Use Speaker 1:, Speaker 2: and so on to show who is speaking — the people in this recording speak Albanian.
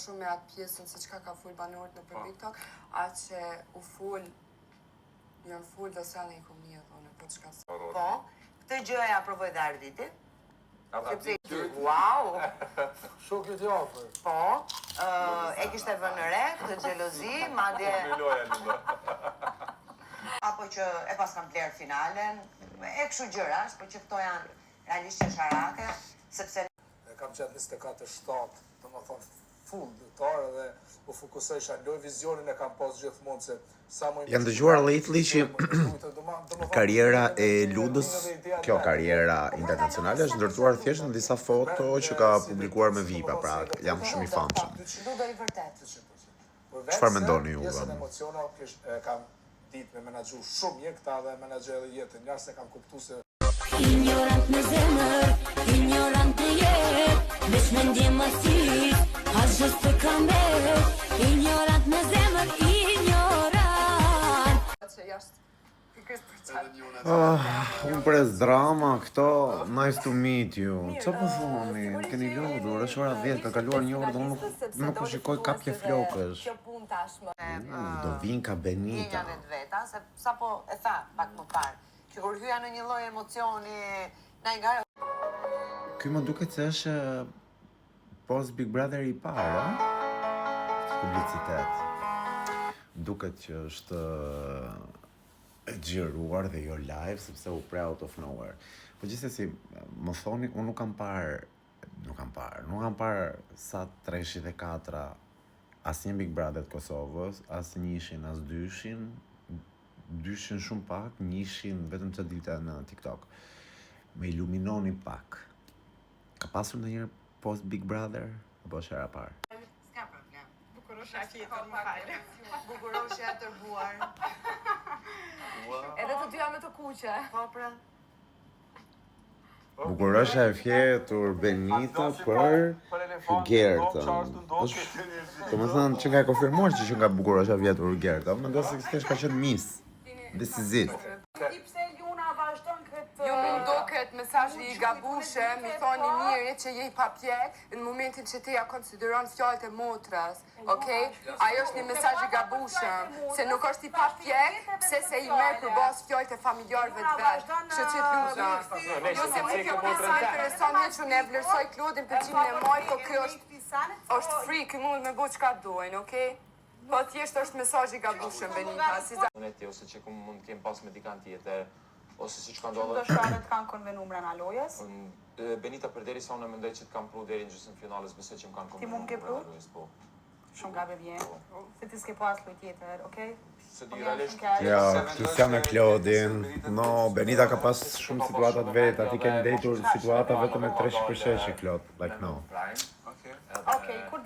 Speaker 1: shumë me atë pjesën se çka ka ful banorët në për TikTok, atë që u ful, janë ful dhe sa ne i kom një thonë, po çka se.
Speaker 2: Po, këtë gjë e aprovoj dhe Arditi. Wow!
Speaker 3: Shokët i afër.
Speaker 2: Po, e kishte vënë në re këtë xhelozi, madje apo që e pas kam bler finalen, e kështu gjërash, po që këto janë realisht qesharake, sepse
Speaker 3: E kam qenë 24/7, domethënë full detar dhe u fokusojsha në vizionin e kam pas gjithmonë se sa më
Speaker 4: Jam dëgjuar lately që karriera e Ludës, kjo karriera internacionale është ndërtuar thjesht në disa foto që ka publikuar me VIP-a, pra jam shumë i famshëm.
Speaker 2: Ludo i vërtet.
Speaker 4: Çfarë mendoni ju?
Speaker 3: Pjesën emocional kam ditë me menaxhu shumë mirë këta dhe menaxher jetën, jashtë se kam kuptuar se
Speaker 5: Ignorant në zemër, ignorant në jetë, veç me ndjem asit, as gjës të kamber, ignorant në zemër, ignorant.
Speaker 1: Që jashtë pikërisht për çfarë?
Speaker 4: Unë pres drama, këto, nice to meet you. Qa po thoni? Keni lodhur, është ora 10, ka kaluar një orë dhe unë nuk po shikoj kapje flokësh.
Speaker 1: Kjo punë tashmë.
Speaker 4: Do vinë ka Benita.
Speaker 2: Një veta, se sapo e tha pak më parë, që kur hyja në një lloj emocioni, na i gara.
Speaker 4: Ky më duket se është post Big Brother i parë, publicitet. Duket që është e xhiruar dhe jo live, sepse u pre out of nowhere. Po gjithsesi, më thoni, unë nuk kam parë sa 3 dhe 4 asnjë Big Brother të Kosovës, as njëshin, as dyshin shumë pak, njëshin vetëm që dilte në TikTok. Me iluminoni pak. Ka pasur ndonjëherë post Big Brother apo është hera parë?
Speaker 2: S'ka problem.
Speaker 1: Bukurosha tjetër, më falë.
Speaker 2: Bukuroshja e tërbuar.
Speaker 1: Edhe të dyja me të kuqe.
Speaker 2: Po pra.
Speaker 4: Bukurosha e fjetur Benita për Gertën. Do të thënë që nga e konfirmuar që nga Bukurosha vjetur Gerta, mendoj se s'kesh ka qenë miss. This is it.
Speaker 1: Pse Luna vazhdon këtë ju më ndoket mesazhi i gabueshëm, mi thoni njëri që je i papjek në momentin që ti ja konsideron fjalët e motrës, okay? Ajo është një mesazh i gabueshëm, se nuk është i papjek, pse se i merr përballë fjalët e familjarëve të vet. Kështu që luza. Jo se më kjo pjesa intereson një që ne vlerësoj Klodin për gjimin e maj, po kjo është frikë, mund me bëj çka duajnë, okay? Po thjesht është mesazh i gabueshëm Benita, si
Speaker 6: Neti ose që mund të kem pas me dikant tjetër, ose siç ka ndodhur.
Speaker 1: Dësharet kanë konvenumra në lojës.
Speaker 6: Benita përderisa unë mendoj që të kam pru deri në gjysmëfinales, besoj që më kanë
Speaker 1: Ti mund ke pru?
Speaker 6: Po.
Speaker 1: Shumë gabe vjen. Se ti s'ke pas lojë tjetër, okay?
Speaker 6: Se di realisht.
Speaker 4: Ja, Kristian me Klodin. No, Benita ka pas shumë situata të veta, ti ke ndetur situata vetëm me 3 shpesheshe Klod, like no.
Speaker 1: Okay, kur